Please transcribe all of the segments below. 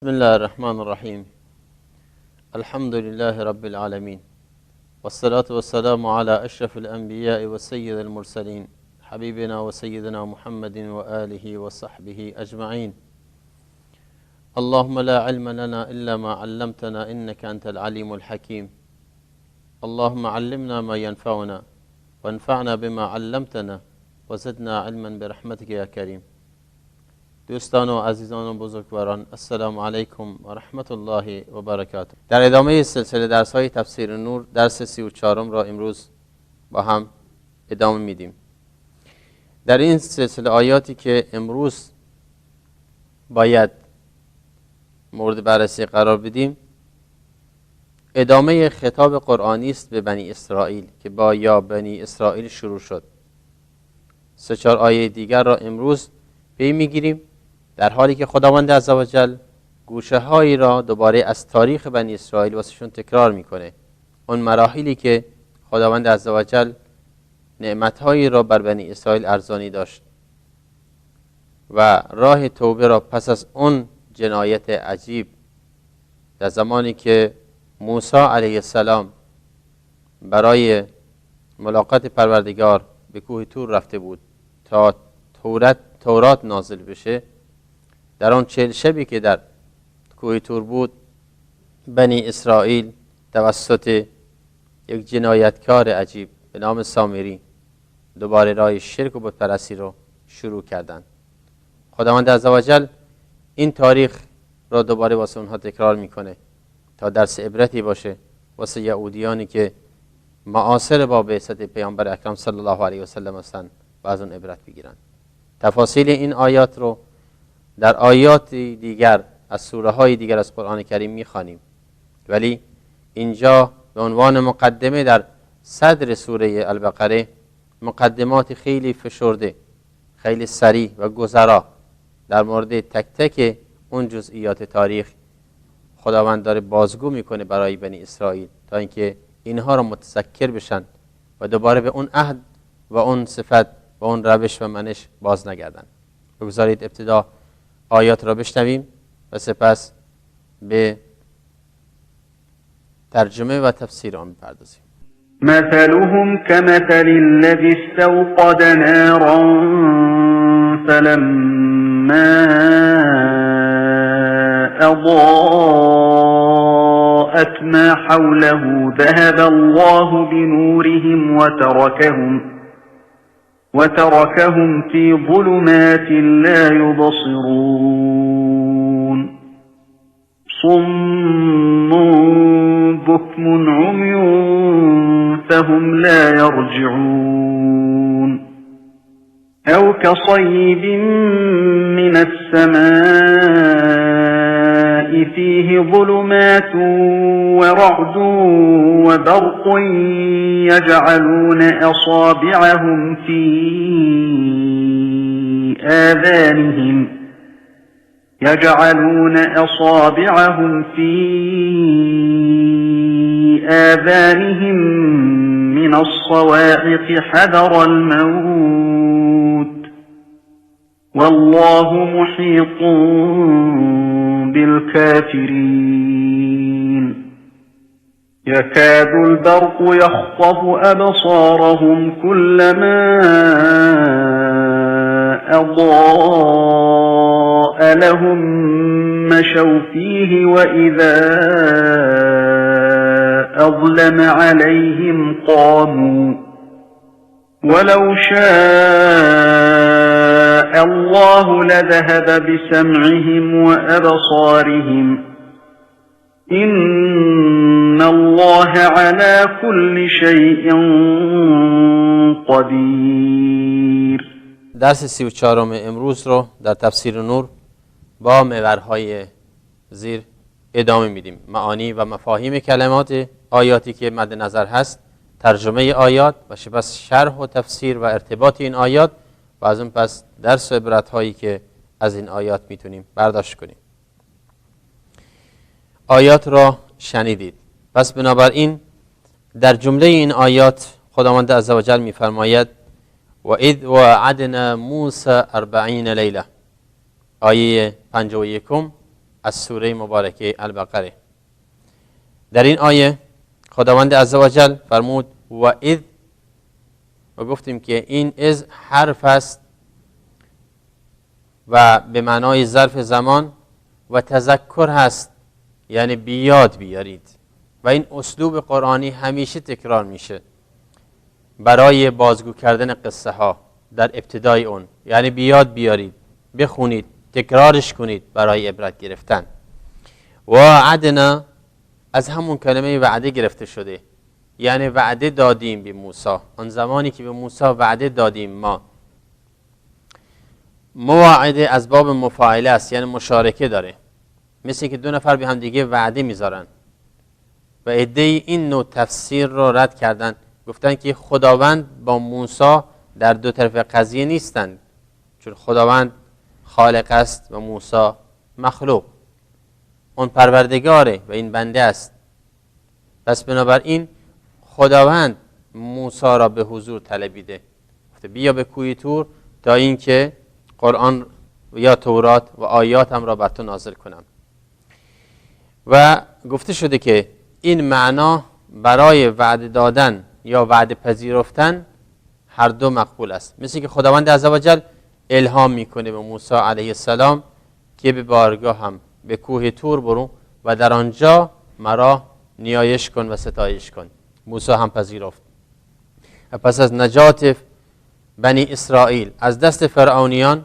بسم الله الرحمن الرحيم. الحمد لله رب العالمين، والصلاة والسلام على أشرف الأنبياء وسيد المرسلين حبيبنا وسيدنا محمد وآله وصحبه أجمعين. اللهم لا علم لنا إلا ما علمتنا إنك أنت العليم الحكيم. اللهم علمنا ما ينفعنا وانفعنا بما علمتنا وزدنا علما برحمتك يا كريم. دوستان و عزیزان و بزرگواران، السلام علیکم و رحمت الله و برکاته. در ادامه سلسله درس های تفسیر نور، درس 34 را امروز با هم ادامه میدیم. در این سلسله آیاتی که امروز باید مورد بررسی قرار بدیم، ادامه خطاب قرآنی است به بنی اسرائیل که با یا بنی اسرائیل شروع شد. 3-4 آیه دیگر را امروز پی میگیریم، در حالی که خداوند عزوجل گوشه هایی را دوباره از تاریخ بنی اسرائیل واسهشون تکرار میکنه. اون مراحلی که خداوند عزوجل نعمت هایی را بر بنی اسرائیل ارزانی داشت و راه توبه را پس از اون جنایت عجیب در زمانی که موسی علیه السلام برای ملاقات پروردگار به کوه طور رفته بود تا تورات نازل بشه، در آن 40 شبی که در کوه طور بود، بنی اسرائیل توسط یک جنایتکار عجیب به نام سامری دوباره راه شرک و بتپرستی رو شروع کردند. خداوند عزوجل این تاریخ را دوباره واسه اونها تکرار میکنه تا درس عبرتی باشه واسه یهودیانی که معاصر با بعثت پیامبر اکرم صلی الله علیه و سلم هستند و از اون عبرت بگیرن. تفاصیل این آیات رو در آیات دیگر از سوره های دیگر از قرآن کریم میخوانیم، ولی اینجا به عنوان مقدمه در صدر سوره البقره مقدمات خیلی فشرده، خیلی سریع و گذرا در مورد تک تک اون جزئیات تاریخ خداوند داره بازگو میکنه برای بنی اسرائیل تا اینکه اینها را متذکر بشن و دوباره به اون عهد و اون صفت و اون روش و منش باز نگردن. بگذارید ابتدا آیات را بشنویم و سپس به ترجمه و تفسیر آن بپردازیم. مثلهم كمثل الذي استوقد نارا فلما أضاءت ما حوله ذهب الله بنورهم وتركهم في ظلمات لا يبصرون صم بكم عمي فهم لا يرجعون أو كصيب من السماء فيه ظلمات ورعد وبرق يجعلون أصابعهم في آذانهم من الصواعق حذر الموت والله محيط بالكافرين يكاد البرق يخطف أبصارهم كلما أضاء لهم مشوا فيه وإذا أظلم عليهم قاموا ولو شاء الله لذهب بسمعهم وأبصارهم إن الله على كل شيء قدير. درس 34 امروز رو در تفسیر نور با محورهای زیر ادامه میدیم. معانی و مفاهیم کلمات آیاتی که مد نظر هست، ترجمه آیات و سپس شرح و تفسیر و ارتباط این آیات و از اون پس درس و عبرت هایی که از این آیات میتونیم برداشت کنیم. آیات را شنیدید، پس بنابراین در جمله این آیات خداوند عزوجل میفرماید و اذ وعدنا موسی 40 لیله، آیه 51 از سوره مبارکه البقره. در این آیه خداوند عزوجل فرمود و اذ، و گفتیم که این از حرف است و به معنای ظرف زمان و تذکر هست، یعنی بیاد بیارید، و این اسلوب قرآنی همیشه تکرار میشه برای بازگو کردن قصه ها در ابتدای اون، یعنی بیاد بیارید، بخونید، تکرارش کنید برای عبرت گرفتن. وعدنا از همون کلمه وعده گرفته شده، یعنی وعده دادیم به موسی. آن زمانی که به موسی وعده دادیم ما. مواعده از باب مفاعله است، یعنی مشارکه داره، مثل که دو نفر به هم دیگه وعده میذارن. و عده‌ای این نوع تفسیر رو رد کردن، گفتن که خداوند با موسی در دو طرف قضیه نیستند، چون خداوند خالق است و موسی مخلوق، اون پروردگاره و این بنده است. پس بنابراین خداوند موسی را به حضور طلبیده، گفته بیا به کوه طور تا اینکه قرآن یا تورات و آیات هم را بر تو نازل کنم. و گفته شده که این معنا برای وعده دادن یا وعده پذیرفتن هر دو مقبول است. مثل که خداوند عزوجل الهام میکنه به موسی علیه السلام که به بارگاه هم به کوه طور برو و در آنجا مرا نیایش کن و ستایش کن. موسی هم پذیرفت. پس از نجات بنی اسرائیل از دست فرعونیان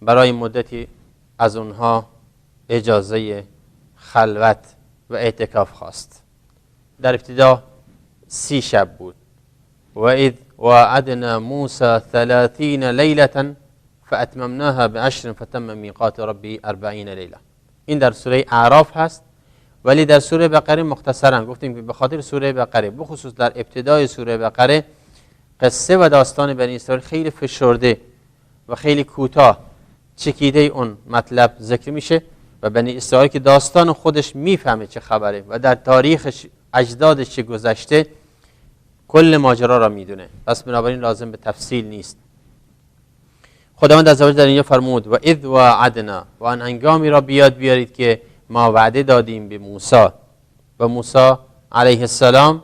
برای مدتی از اونها اجازه خلوت و اعتکاف خواست. در ابتدا 30 شب بود. و اذ وعدنا موسی 30 لیلة فاتممناها ب10 فتم میقات ربی 40 لیله. این در سوره اعراف هست، ولی در سوره بقره مختصرا گفتیم که به خاطر سوره بقره، بخصوص در ابتدای سوره بقره، قصه و داستان بنی اسرائیل خیلی فشرده و خیلی کوتاه چکیده اون مطلب ذکر میشه و بنی اسرائیل که داستان خودش میفهمه چه خبره و در تاریخ اجدادش چه گذشته کل ماجرا را میدونه، پس بنابراین لازم به تفصیل نیست. خداوند عزوجل در اینجا فرمود و اذ وعدنا، و آن هنگامی را بیاد بیارید که ما وعده دادیم به موسی. و موسی علیه السلام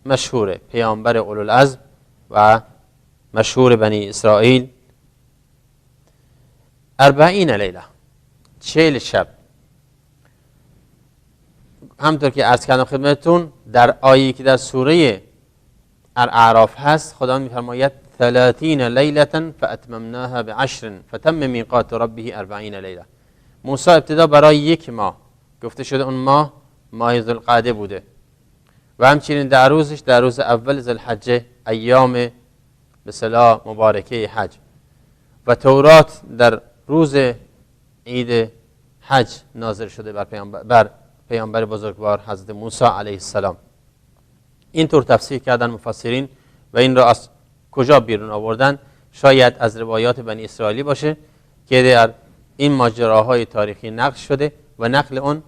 مشهوره، پیامبر اولوالعزم و مشهور بنی اسرائیل. 40 لیله، 40 شب. همطور که عرض کردم خدمتتون، در آیه‌ای که در سوره الاعراف هست خدا میفرماید 30 لیلة فاتممناها ب10 فتم میقات ربه 40 لیله. موسی ابتدا برای 1 ماه گفته شده، اون ماه ذوالقعده بوده و همچنین در روزش در روز اول ذوالحجه، ایام به اصطلاح مبارکه حج، و تورات در روز عید حج نازل شده بر پیامبر بزرگوار حضرت موسی علیه السلام. اینطور تفسیر کردن مفسرین و این را از کجا بیرون آوردن؟ شاید از روایات بنی اسرائیلی باشه که در این ماجراهای تاریخی نقل شده و نقل اون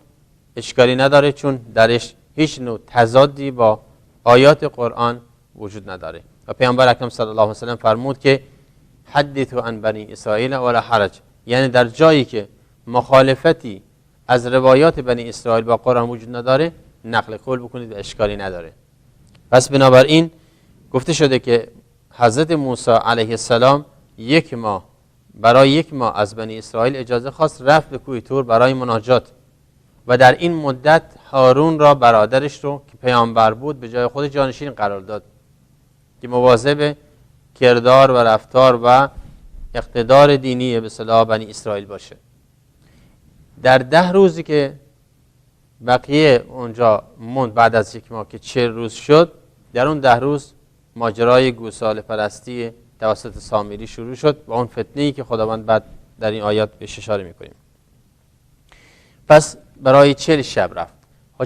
اشکالی نداره، چون درش هیچ نوع تضادی با آیات قرآن وجود نداره. و پیامبر اکرم صلی الله علیه و سلم فرمود که حدثوا عن بنی اسرائیل ولا حرج، یعنی در جایی که مخالفتی از روایات بنی اسرائیل با قرآن وجود نداره نقل قول بکنید و اشکالی نداره. پس بنابراین گفته شده که حضرت موسی علیه السلام 1 ماه برای 1 ماه از بنی اسرائیل اجازه خواست، رفت به کوه طور برای مناجات و در این مدت هارون را، برادرش رو که پیامبر بود، به جای خود جانشین قرار داد که مواظب کردار و رفتار و اقتدار دینی به اصطلاح بنی اسرائیل باشه. در 10 روزی که بقیه اونجا موند بعد از 1 ماه که 40 روز شد، در اون 10 روز ماجرای گوساله پرستی توسط سامری شروع شد و اون فتنه‌ای که خداوند بعد در این آیات بهش اشاره می‌کنیم. پس برای 40 شب رفت.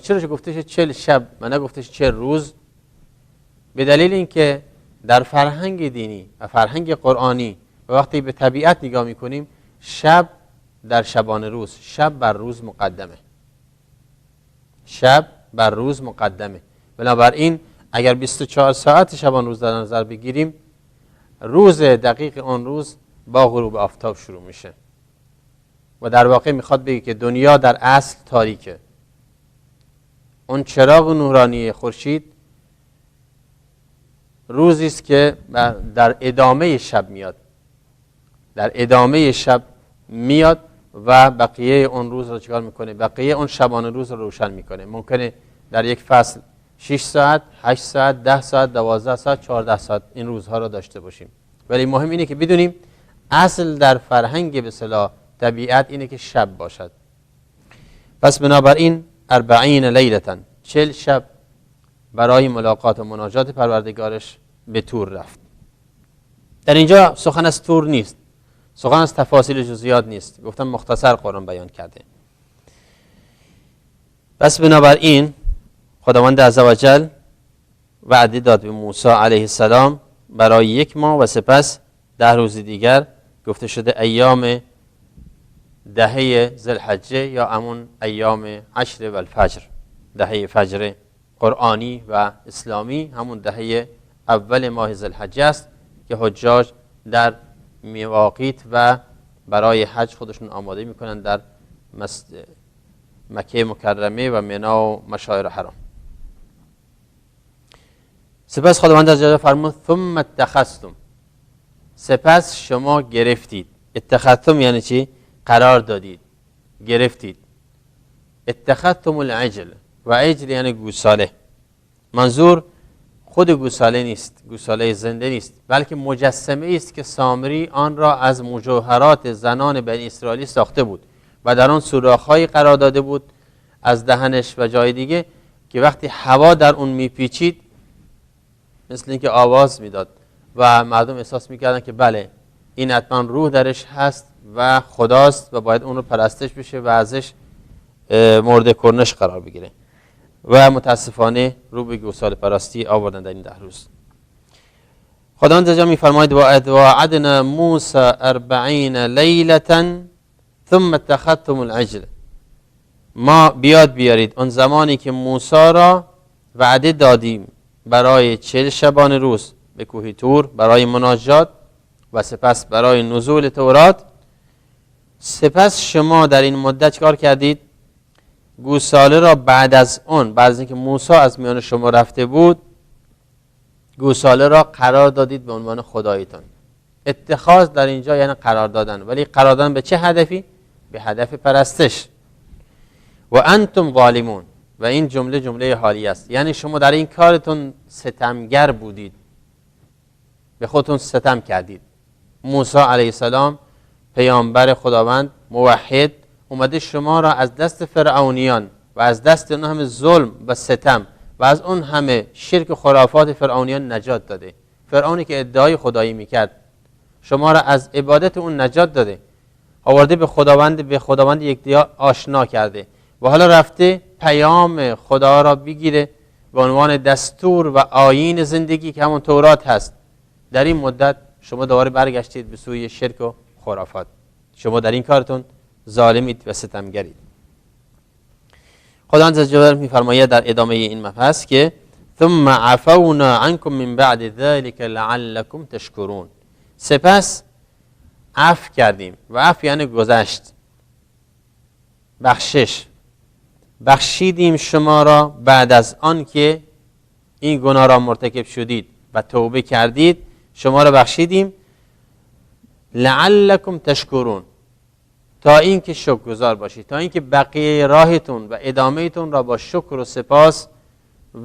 چرا گفتش 40 شب و نگفتش 40 روز؟ به دلیل اینکه در فرهنگ دینی و فرهنگ قرآنی و وقتی به طبیعت نگاه می‌کنیم، شب در شبان روز، شب بر روز مقدمه، شب بر روز مقدمه. بنابراین اگر 24 ساعت شبان روز در نظر بگیریم، روز دقیق اون روز با غروب آفتاب شروع میشه و در واقع میخواد بگه که دنیا در اصل تاریکه. اون چراغ نورانی خورشید روزی است که در ادامه شب میاد، در ادامه شب میاد و بقیه اون روز رو چیکار میکنه؟ بقیه اون شبانه روز رو روشن میکنه. ممکنه در یک فصل 6 ساعت، 8 ساعت، 10 ساعت، 12 ساعت، 14 ساعت این روزها رو داشته باشیم، ولی مهم اینه که بدونیم اصل در فرهنگ به اصطلاح طبیعت اینه که شب باشد. پس بنابراین 40 لیلة 40 شب برای ملاقات و مناجات پروردگارش به طور رفت. در اینجا سخن از طور نیست، سخن از تفاصیل جزئیات نیست، گفتم مختصر قرآن بیان کرده. پس بنابراین خداوند عزوجل وعده داد به موسی علیه السلام برای 1 ماه و سپس 10 روز دیگر گفته شده ایام 10 ذوالحجه یا همون ایام 10 و الفجر، 10 فجر قرآنی و اسلامی، همون 10 اول ماه ذوالحجه است که حجاج در مواقیت و برای حج خودشون آماده میکنن در مکه مکرمه و منا و مشاعر حرام. سپس خداوند از جلاله فرمود ثم اتخذتم، سپس شما گرفتید. اتخذتم یعنی چی؟ قرار دادید، گرفتید. اتخذتم العجل، و عجل یعنی گوساله. منظور خود گوساله نیست، گوساله زنده نیست، بلکه مجسمه است که سامری آن را از مجوهرات زنان بنی اسرائیلی ساخته بود و در آن سوراخ‌هایی قرار داده بود از دهنش و جای دیگه که وقتی هوا در اون میپیچید مثل اینکه آواز میداد و مردم احساس میکردن که بله این حتما روح درش هست و خداست و باید اون رو پرستش بشه و ازش مورد کرنش قرار بگیره. و متاسفانه رو به گوساله پرستی آوردن در این 10 روز. خداوند اینجا میفرماید وعدنا موسی 40 لیلة ثم اتخذتم العجل، ما بیارید اون زمانی که موسی را وعده دادیم برای 40 شبانه روز به کوه طور برای مناجات و سپس برای نزول تورات. سپس شما در این مدت کار کردید؟ گوساله را بعد از اینکه موسی از میان شما رفته بود، گوساله را قرار دادید به عنوان خدایتان. اتخاذ در اینجا یعنی قرار دادن، ولی قرار دادن به چه هدفی؟ به هدف پرستش. و انتم ظالمون، و این جمله حالی است، یعنی شما در این کارتون ستمگر بودید، به خودتون ستم کردید. موسی علیه السلام پیامبر خداوند موحد اومده شما را از دست فرعونیان و از دست اون همه ظلم و ستم و از اون همه شرک و خرافات فرعونیان نجات داده. فرعونی که ادعای خدایی میکرد شما را از عبادت اون نجات داده، آورده به خداوند یکدیگر آشنا کرده و حالا رفته پیام خدا را بگیره به عنوان دستور و آیین زندگی که همون تورات هست. در این مدت شما دوباره برگشتید به سوی شرک و خرافات. شما در این کارتون ظالمید و ستمگرید. خداوند عزوجل میفرماید در ادامه این مبحث که ثم عفونا عنكم من بعد ذلك لعلكم تشكرون، سپس عفو کردیم، و عفو یعنی گذشت، بخشیدیم شما را بعد از آن که این گناه را مرتکب شدید و توبه کردید، شما را بخشیدیم لعلكم تشکرون، تا اینکه شکرگزار باشید، تا اینکه بقیه راهتون و ادامهتون را با شکر و سپاس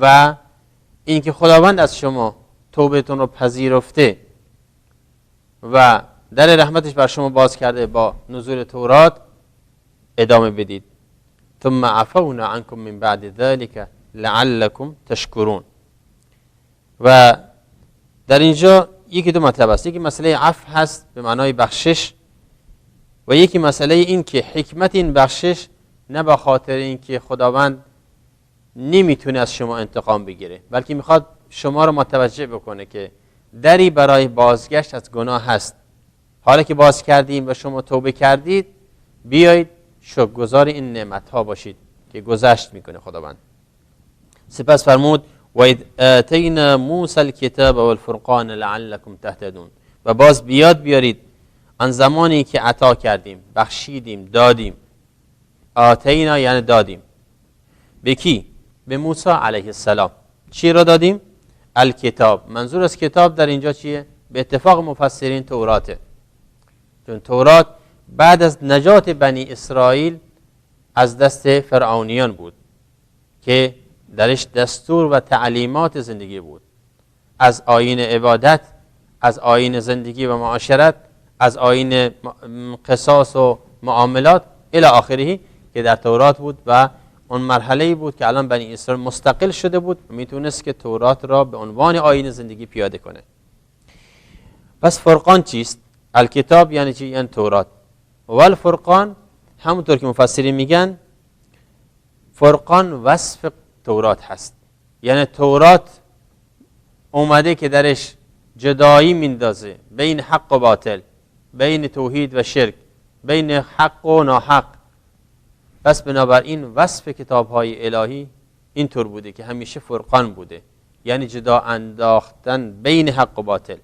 و اینکه خداوند از شما توبهتون رو پذیرفته و در رحمتش بر شما باز کرده با نزول تورات ادامه بدید. ثم عفونا عنكم من بعد ذلك لعلكم تشکرون. و در اینجا یکی دو مطلب است. یکی مسئله عفو هست به معنای بخشش، و یکی مسئله این که حکمت این بخشش نه به خاطر اینکه خداوند نمیتونه از شما انتقام بگیره، بلکه میخواد شما رو متوجه بکنه که دری برای بازگشت از گناه هست. حالا که باز کردیم و شما توبه کردید، بیایید شکرگزار این نعمت ها باشید که گذشت میکنه خداوند. سپس فرمود و اذ آتینا موسی الکتاب والفرقان لعلکم تهتدون، و باز بیارید آن زمانی که عطا کردیم، بخشیدیم، دادیم. آتینا یعنی دادیم. به کی؟ به موسی علیه السلام. چی را دادیم؟ الکتاب. منظور از کتاب در اینجا چیه؟ به اتفاق مفسرین توراته. چون تورات بعد از نجات بنی اسرائیل از دست فرعونیان بود که درش دستور و تعلیمات زندگی بود، از آیین عبادت، از آیین زندگی و معاشرت، از آیین قصاص و معاملات الی آخره که در تورات بود و اون مرحله‌ای بود که الان بنی اسرائیل مستقل شده بود و میتونست که تورات را به عنوان آیین زندگی پیاده کنه. پس فرقان چیست؟ الکتاب یعنی چی؟ یعنی تورات. و الفرقان همونطور که مفسرین میگن فرقان وصف تورات هست. یعنی تورات اومده که درش جدایی میندازه بین حق و باطل، بین توحید و شرک، بین حق و ناحق. پس بنابراین وصف کتاب‌های الهی اینطور بوده که همیشه فرقان بوده، یعنی جدا انداختن بین حق و باطل،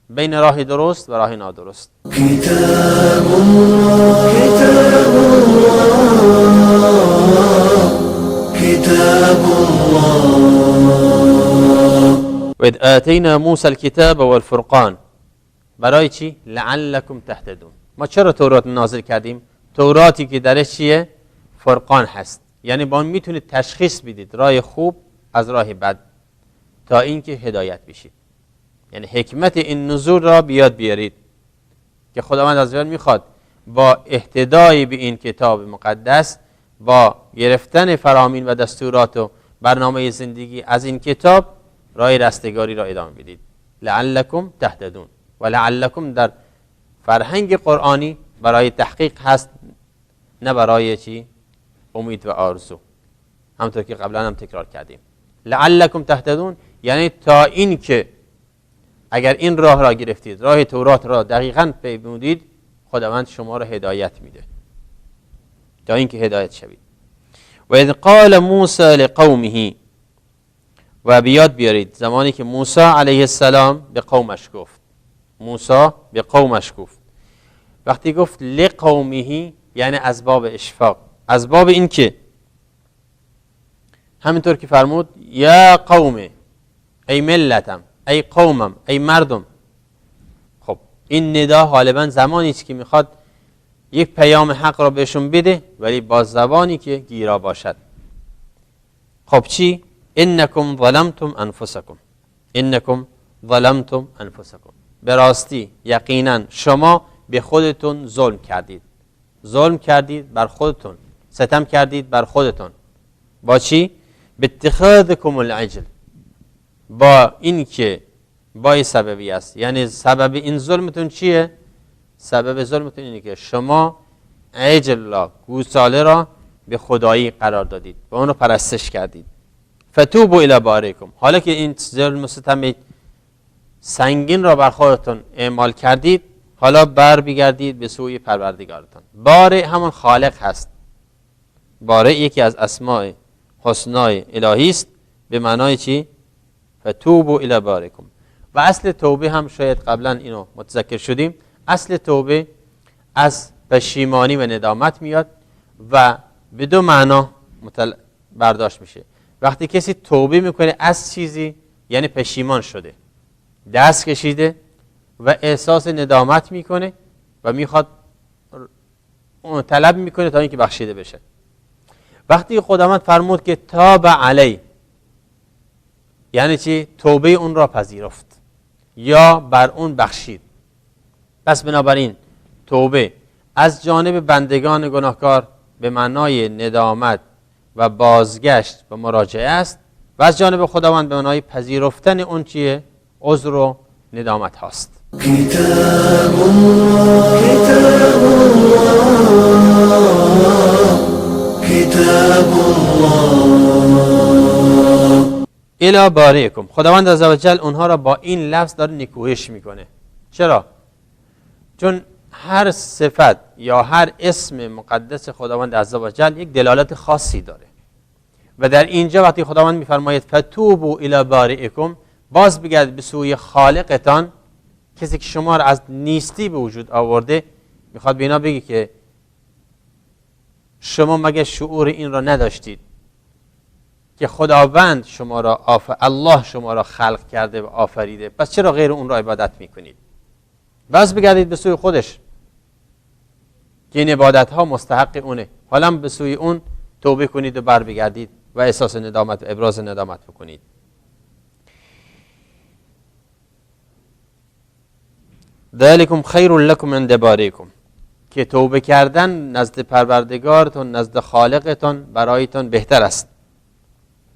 بین راه درست و راه نادرست. کتاب الله کتاب الله کتاب الله. و اذ آتینا موسی الکتاب والفرقان. برای چی؟ لعلکم تهتدون. ما چرا تورات نازل کردیم؟ توراتی که درش چیه؟ فرقان هست. یعنی با اون میتونید تشخیص بدید راه خوب از راه بد تا اینکه هدایت بشید. یعنی حکمت این نزول را بیاد بیارید که خداوند عزوجل میخواد با اهتدای به این کتاب مقدس، با گرفتن فرامین و دستورات و برنامه زندگی از این کتاب، راه رستگاری را ادامه بدید. لعلکم تهتدون. و لعلکم در فرهنگ قرآنی برای تحقیق هست، نه برای چی؟ امید و آرزو. همونطور که قبلا هم تکرار کردیم. لعلکم تهتدون یعنی تا این که اگر این راه را گرفتید، راه تورات را دقیقاً پیمودید، خداوند شما را هدایت میده تا اینکه هدایت شوید. و اذ قال موسی لقومه. و بیاد بیارید زمانی که موسی علیه السلام به قومش گفت. موسی به قومش گفت. وقتی گفت لقومه یعنی از باب اشفاق، از باب این که همینطور که فرمود یا قوم، ای ملتم، ای قومم، ای مردم. خب این ندا غالبا زمانی است که میخواد یک پیام حق را بهشون بده، ولی با زبانی که گیرا باشد. خب چی؟ انکم ظلمتم انفسکم. انکم ظلمتم انفسکم. به راستی یقینا شما به خودتون ظلم کردید. ظلم کردید بر خودتون، ستم کردید بر خودتون. با چی؟ به اتخاذکم العجل. با این که با سببی است. یعنی سبب این ظلمتون چیه؟ سبب ظلمتون اینه که شما عجل را، گوساله را به خدایی قرار دادید و اون رو پرستش کردید. فتوبوا الی بارئکم. حالا که این ظلم و ستم سنگین را بر خودتون اعمال کردید، حالا بر بگردید به سوی پروردگارتان. بارئ همون خالق هست. بارئ یکی از اسماء حسنای الهی است به معنای چی؟ فتوبوا الی بارئکم. و اصل توبه هم شاید قبلا اینو متذکر شدیم، اصل توبه از پشیمانی و ندامت میاد و به دو معنا برداشت میشه. وقتی کسی توبه میکنه از چیزی یعنی پشیمان شده، دست کشیده و احساس ندامت میکنه و میخواد طلب میکنه تا اینکه بخشیده بشه. وقتی خداوند فرمود که تاب علی یعنی چی؟ توبه اون را پذیرفت یا بر اون بخشید. پس بنابراین توبه از جانب بندگان گناهکار به معنای ندامت و بازگشت و مراجعه است و از جانب خداوند به معنای پذیرفتن اون چیه؟ عذر و ندامت هاست. کتاب الله کتاب الله کتاب الله. الی بارئکم. خداوند عزوجل اونها را با این لفظ داره نکوهش میکنه. چرا؟ چون هر صفت یا هر اسم مقدس خداوند عزوجل یک دلالت خاصی داره و در اینجا وقتی خداوند میفرماید فتوبوا الی بارئکم، باز بگرد به سوی خالقتان، کسی که شما را از نیستی به وجود آورده میخواد به اینا بگی که شما مگه شعور این را نداشتید که خداوند شما را الله شما را خلق کرده و آفریده، پس چرا غیر اون را عبادت میکنید؟ بس بگردید به سوی خودش که این عبادت ها مستحق اونه، حالا به سوی اون توبه کنید و بر بگردید و احساس ندامت و ابراز ندامت بکنید. ذالکم خیر لکم عند باریکم، که توبه کردن نزد پروردگارتون، نزد خالقتون برایتون بهتر است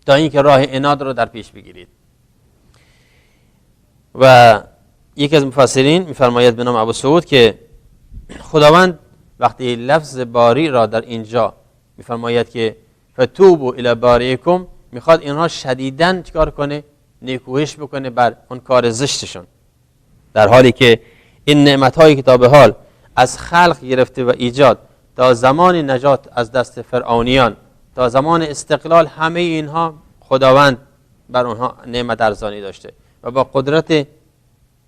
تا اینکه راه عناد رو در پیش بگیرید. و یکی از مفسرین میفرماید به نام ابو سعود که خداوند وقتی لفظ باری را در اینجا میفرماید که فتوبوا الی باریکم، میخواد اینها شدیداً چیکار کنه؟ نیکویش بکنه بر اون کار زشتشون، در حالی که این نعمت‌های که تا به حال از خلق گرفته و ایجاد تا زمان نجات از دست فرعونیان تا زمان استقلال، همه اینها خداوند بر اونها نعمت ارزانی داشته و با قدرت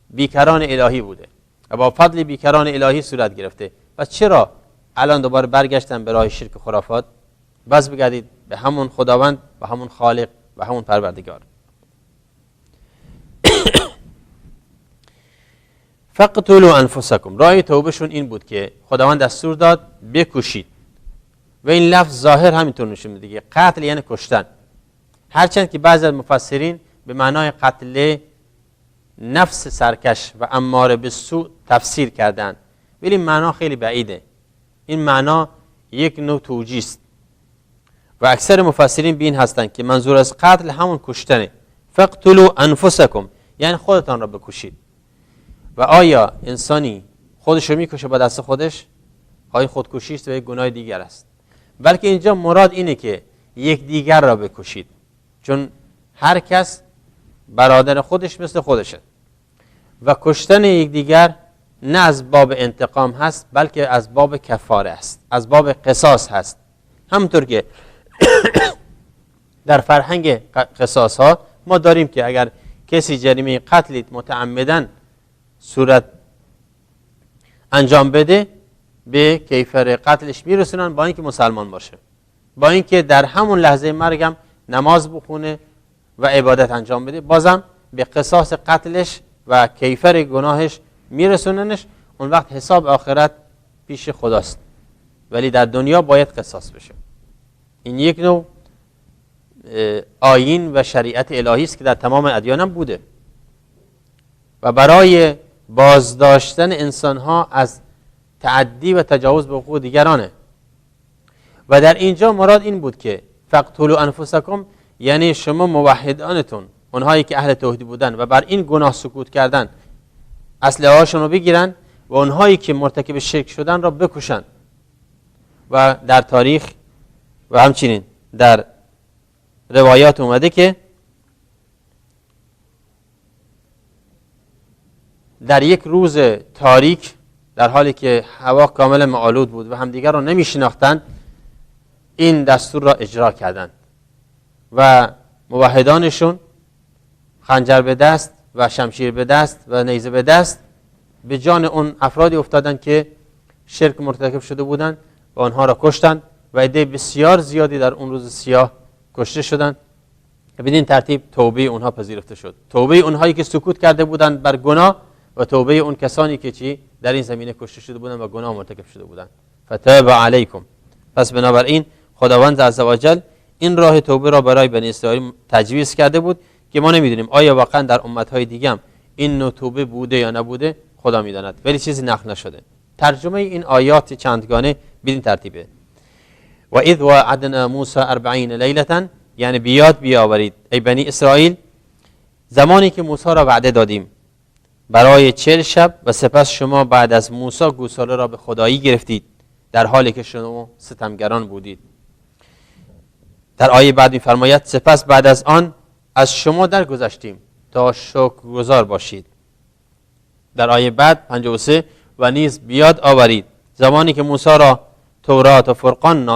بیکران الهی بوده و با فضل بیکران الهی صورت گرفته. پس چرا الان دوباره برگشتن به راه شرک و خرافات؟ بس بگردید به همون خداوند و همون خالق و همون پروردگار. فقتلوا انفسکم، راه توبهشون این بود که خداوند دستور داد بکشید و این لفظ ظاهر همینطور نشون میده که قتل یعنی کشتن، هرچند که بعضی از مفسرین به معنای قتل نفس سرکش و اماره به سوء تفسیر کردن، ولی این معنا خیلی بعیده. این معنا یک نوع توجیه است و اکثر مفسرین به این هستند که منظور از قتل همون کشتنه. فقتلوا انفسکم یعنی خودتان را بکشید. و آیا انسانی خودش رو میکشه با دست خودش؟ آیا خودکشی است و یک گناه دیگر است؟ بلکه اینجا مراد اینه که یک دیگر را بکشید، چون هر کس برادر خودش مثل خودشه و کشتن یک دیگر نه از باب انتقام هست بلکه از باب کفاره است، از باب قصاص هست. همونطور که در فرهنگ قصاص ها ما داریم که اگر کسی جریمه قتل متعمدن صورت انجام بده به کیفر قتلش میرسونن، با اینکه مسلمان باشه، با اینکه در همون لحظه مرگم نماز بخونه و عبادت انجام بده، بازم به قصاص قتلش و کیفر گناهش میرسوننش. اون وقت حساب آخرت پیش خداست، ولی در دنیا باید قصاص بشه. این یک نوع آیین و شریعت الهی است که در تمام ادیان هم بوده و برای بازداشتن انسانها از تعدی و تجاوز به حقوق دیگرانه. و در اینجا مراد این بود که فقتلوا انفسکم یعنی شما موحدانتون، اونهایی که اهل توحید بودن و بر این گناه سکوت کردن، اسلحه هاشون رو بگیرن و اونهایی که مرتکب شرک شدن را بکشن. و در تاریخ و همچنین در روایات اومده که در یک روز تاریک در حالی که هوا کاملا معالود بود و همدیگر را نمی شناختند، این دستور را اجرا کردند و موحدانشون خنجر به دست و شمشیر به دست و نیزه به دست به جان اون افرادی افتادند که شرک مرتکب شده بودند و آنها را کشتند و عده بسیار زیادی در اون روز سیاه کشته شدند. بدین ترتیب توبه اونها پذیرفته شد، توبه اونهایی که سکوت کرده بودند بر گناه و توبه اون کسانی که چی در این زمینه کشته شده بودند و گناه مرتکب شده بودند. فتاب علیکم، پس بنابراین خداوند عزوجل این راه توبه را برای بنی اسرائیل تجویز کرده بود که ما نمیدونیم آیا واقعا در امتهای دیگه هم این نوع توبه بوده یا نبوده، خدا میداند، ولی چیزی نقل نشده. ترجمه این آیات چندگانه بدین ترتیبه: و اذ وعدنا موسی 40 لیلة، یعنی بیاد بیاورید ای بنی اسرائیل زمانی که موسی را وعده دادیم برای 40 شب و سپس شما بعد از موسی گوساله را به خدایی گرفتید در حالی که شما ستمگران بودید. در آیه بعد می‌فرماید سپس بعد از آن از شما درگذشتیم تا شکرگزار باشید. در آیه بعد 53 و نیز بیاد آورید زمانی که موسی را تورات و فرقان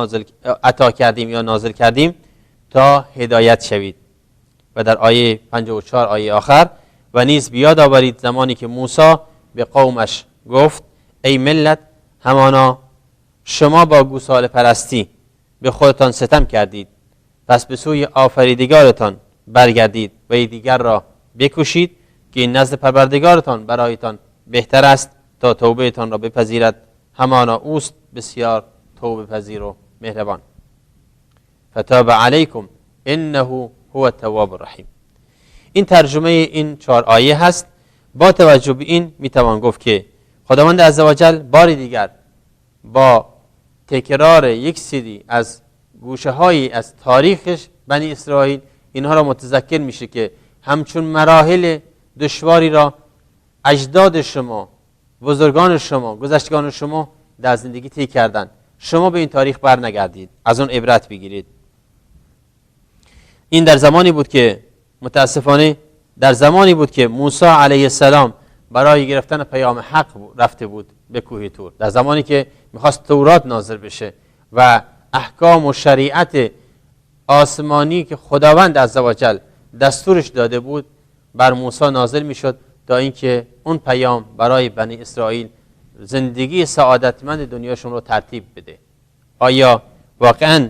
عطا کردیم یا نازل کردیم تا هدایت شوید. و در آیه 54 آیه آخر و نیز بیاد آورید زمانی که موسی به قومش گفت ای ملت همانا شما با گوساله پرستی به خودتان ستم کردید، پس به سوی آفریدگارتان برگردید و یکدیگر را بکوشید که این نزد پروردگارتان برایتان بهتر است تا توبهتان را بپذیرد، همانا اوست بسیار توبه پذیر و مهربان. فتاب علیکم انه هو التواب الرحیم. این ترجمه این 4 آیه هست. با توجه به این میتوان گفت که خداوند عزوجل بار دیگر با تکرار یک سری از گوشه هایی از تاریخش بنی اسرائیل اینها را متذکر میشه که همچون مراحل دشواری را اجداد شما، بزرگان شما، گذشتگان شما در زندگی طی کردند. شما به این تاریخ بر نگردید، از اون عبرت بگیرید. این در زمانی بود که متاسفانه در زمانی بود که موسی علیه السلام برای گرفتن پیام حق رفته بود به کوه طور، در زمانی که میخواست تورات نازل بشه و احکام و شریعت آسمانی که خداوند عزوجل دستورش داده بود بر موسی نازل میشد تا اینکه اون پیام برای بنی اسرائیل زندگی سعادتمند دنیاشون رو ترتیب بده. آیا واقعا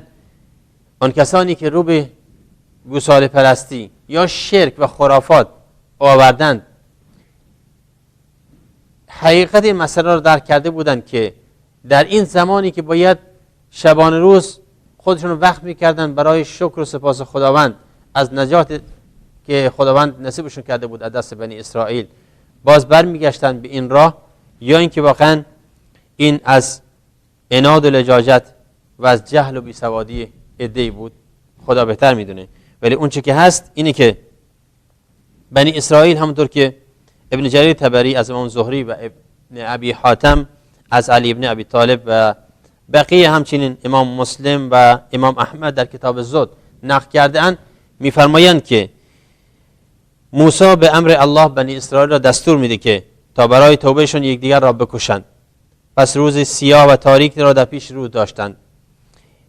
آن کسانی که رو به گوساله پرستی یا شرک و خرافات آوردند حقیقت این مسئله را درک کرده بودند که در این زمانی که باید شبانه روز خودشون وقت میکردن برای شکر و سپاس خداوند از نجات که خداوند نصیبشون کرده بود از دست بنی اسرائیل، باز برمیگشتن به این راه، یا اینکه واقعا این از عناد و لجاجت و از جهل و بیسوادی عده‌ای بود، خدا بهتر میدونه. ولی اون چه که هست اینه که بنی اسرائیل همونطور که ابن جریر طبری از امام زهری و ابن ابی حاتم از علی ابن ابی طالب و بقیه همچنین امام مسلم و امام احمد در کتاب الزهد نقل کرده اند، میفرمایند که موسی به امر الله بنی اسرائیل را دستور میده که تا برای توبهشون یکدیگر را بکشند. پس روز سیاه و تاریک را در پیش رو داشتند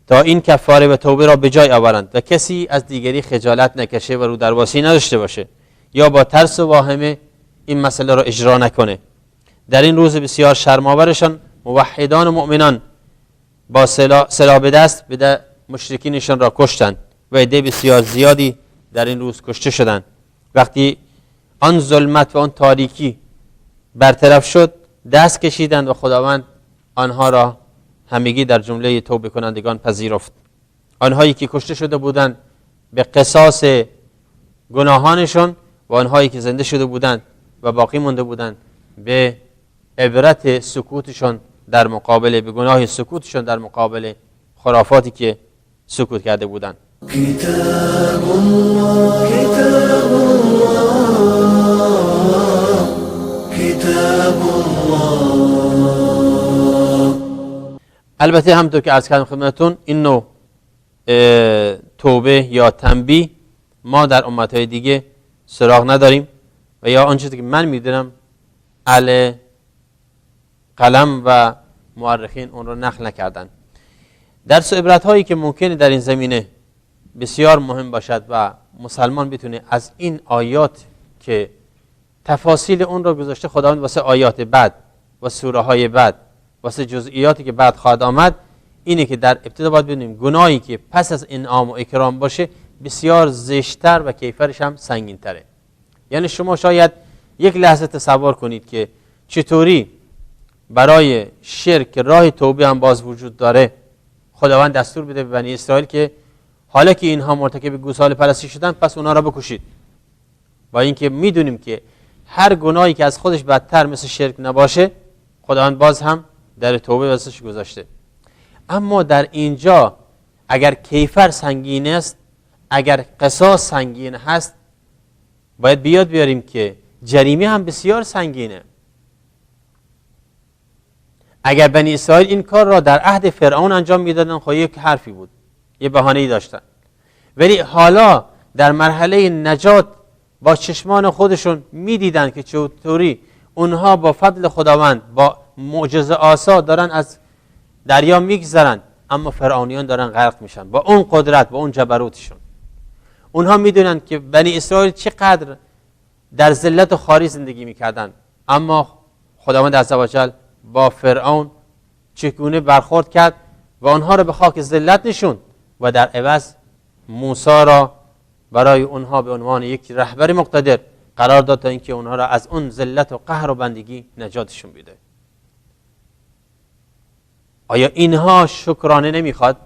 تا این کفاره و توبه را به جای آورند و کسی از دیگری خجالت نکشه و رو درواسی نداشته باشه یا با ترس و واهمه این مسئله را اجرا نکنه. در این روز بسیار شرم‌آورشان موحدان و مؤمنان با سلاح به دست به مشرکینشان را کشتند و عده بسیار زیادی در این روز کشته شدند. وقتی آن ظلمت و آن تاریکی برطرف شد دست کشیدند و خداوند آنها را همگی در جمله توبه کنندگان پذیرفت. آنهایی که کشته شده بودند به قصاص گناهانشون و آنهایی که زنده شده بودند و باقی مونده بودند به عبرت سکوتشون در مقابل به گناه سکوتشون در مقابل خرافاتی که سکوت کرده بودند. كتاب الله كتاب الله كتاب الله. البته همونطور که عرض کردم خدمتتون این نوع توبه یا تنبیه ما در امتهای دیگه سراغ نداریم و یا آنچه که من میدونم اهل قلم و مورخین اون رو نقل نکردن. درس و عبرت هایی که ممکنه در این زمینه بسیار مهم باشد و مسلمان بتونه از این آیات که تفاصیل اون رو گذاشته خداوند واسه آیات بعد و سوره های بعد واسه جزئیاتی که بعد خواهد آمد، اینه که در ابتدا باید بدونیم گناهی که پس از انعام و اکرام باشه بسیار زشت‌تر و کیفرش هم سنگین‌تره. یعنی شما شاید یک لحظه تصور کنید که چطوری برای شرک راه توبه هم باز وجود داره خداوند دستور بده به بنی اسرائیل که حالا که اینها مرتکب گوساله پرستی شدن پس اونها را بکشید، با اینکه میدونیم که هر گناهی که از خودش بدتر مثل شرک نباشه خداوند باز هم در توبه واسش گذاشته. اما در اینجا اگر کیفر سنگین است، اگر قصاص سنگین هست، باید بیاد بیاریم که جریمه هم بسیار سنگینه. اگر بنی اسرائیل این کار را در عهد فرعون انجام میدادن خب یک حرفی بود، یه بهانه‌ای داشتن، ولی حالا در مرحله نجات با چشمان خودشون میدیدن که چطوری اونها با فضل خداوند با معجزه آسا دارن از دریا میگذرن، اما فرعونیان دارن غرق میشن با اون قدرت با اون جبروتشون. اونها میدونن که بنی اسرائیل چقدر در ذلت و خواری زندگی میکردند. اما خداوند عزوجل با فرعون چگونه برخورد کرد و آنها را به خاک ذلت نشوند و در عوض موسی را برای اونها به عنوان یک رهبر مقتدر قرار داد تا اینکه اونها را از اون ذلت و قهر و بندگی نجاتشون بده. آیا اینها شکرانه نمیخواد؟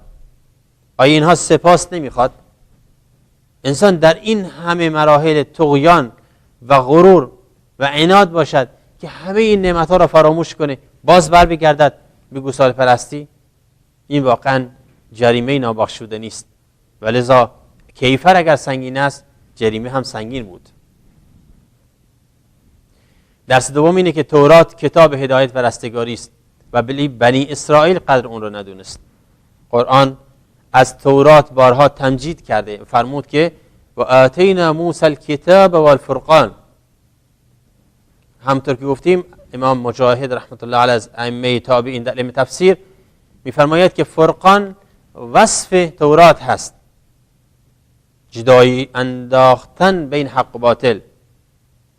آیا اینها سپاس نمیخواد؟ انسان در این همه مراحل طغیان و غرور و عناد باشد که همه این نعمتها را فراموش کنه، باز بر بگردد به گوساله پرستی، این واقعا جریمه نابخشوده نیست. ولذا کیفر اگر سنگین است، جریمه هم سنگین بود. درس دوم اینه که تورات کتاب هدایت و رستگاری است و بنی اسرائیل قدر اون رو ندونست. قرآن از تورات بارها تمجید کرده، فرمود که و آتینا موسی الکتاب و الفرقان. همطور که گفتیم امام مجاهد رحمت الله علیه از ائمه تابعین در علم تفسیر میفرماید که فرقان وصف تورات هست، جدایی انداختن بین حق و باطل،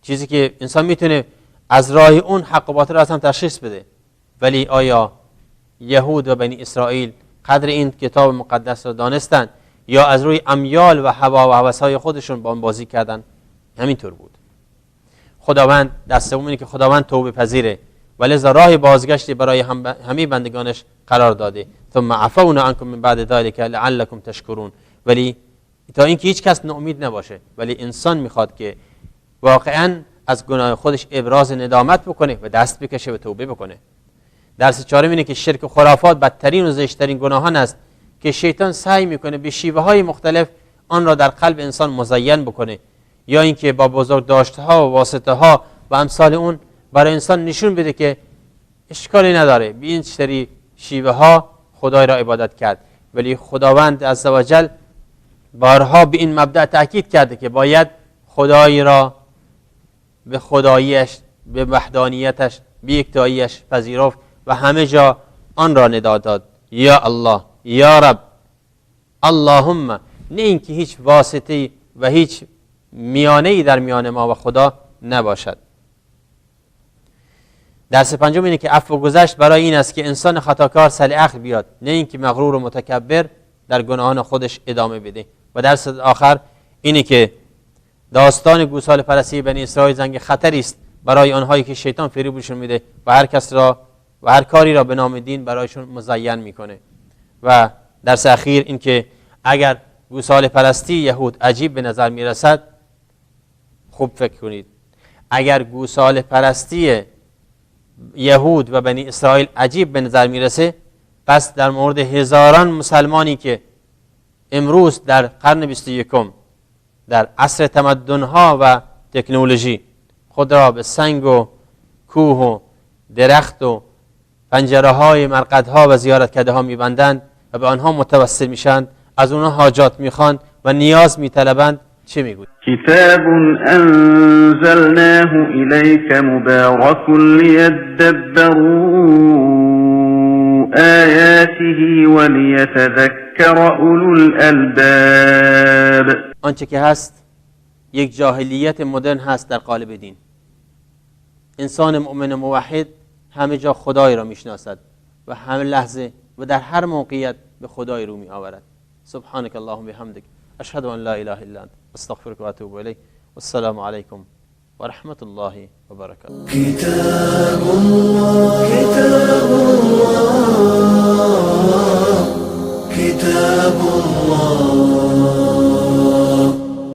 چیزی که انسان میتونه از راه اون حق و باطل را هم تشخیص بده. ولی آیا یهود و بنی اسرائیل قدر این کتاب مقدس را دانستند یا از روی امیال و هوا و هوس‌های خودشون با آن بازی کردند؟ همینطور بود. خداوند در سوم اینه که خداوند توبه پذیره و لذا راه بازگشتی برای همه بندگانش قرار داده. ثم عفونا عنکم من بعد ذلک لعلکم تشکرون. ولی تا اینکه هیچ کس ناامید نباشه، ولی انسان میخواد که واقعا از گناه خودش ابراز ندامت بکنه و دست بکشه و توبه بکنه. درس چهارم اینه که شرک و خرافات بدترین و زشترین گناهان است که شیطان سعی میکنه به شیوه های مختلف آن را در قلب انسان مزین بکنه، یا اینکه با بزرگداشت‌ها و واسطه‌ها و امثال اون برای انسان نشون بده که اشکالی نداره به این سری شیوه ها خدای را عبادت کرد. ولی خداوند عزوجل بارها به این مبدأ تأکید کرده که باید خدای را به خداییش، به وحدانیتش، به یکتاییش پذیرفت و همه جا آن را ندا داد، یا الله، یا رب، اللهم. نه اینکه هیچ واسطه و هیچ میانه‌ای در میان ما و خدا نباشد. درس پنجم اینه که عفو و گذشت برای این است که انسان خطاکار سل عقل بیاد، نه اینکه مغرور و متکبر در گناهان خودش ادامه بده. و درس آخر اینه که داستان گوساله پرستی بنی اسرائیل زنگ خطری است برای آنهایی که شیطان فریبشون میده و هر کس را و هر کاری را به نام دین برایشون مزین میکنه. و درس اخیر این که اگر گوساله پرستی یهود عجیب به نظر میرسد، خوب فکر کنید، اگر گوساله پرستی یهود و بنی اسرائیل عجیب به نظر میرسه، پس در مورد هزاران مسلمانی که امروز در قرن 21 در عصر تمدن‌ها و تکنولوژی خود را به سنگ و کوه و درخت و پنجره‌های مرقدها و زیارتکده‌ها می‌بندند و به آنها متوسل میشند، از آنها حاجات میخوان و نیاز میطلبند، چه میگوید؟ کتاب انزلناه الیک مبارک لیدبروا آیاته ولیتذکر اولو الالباب. آنچه که هست یک جاهلیت مدرن هست در قالب دین. انسان مؤمن موحد همه جا خدای را میشناسد و همه لحظه و در هر موقعیت به خدای رو می آورد. سبحانك اللهم بحمدك اشهد ان لا اله الا انت استغفرك واتوب اليك والسلام عليكم ورحمة الله وبركاته. كتاب الله كتاب الله كتاب الله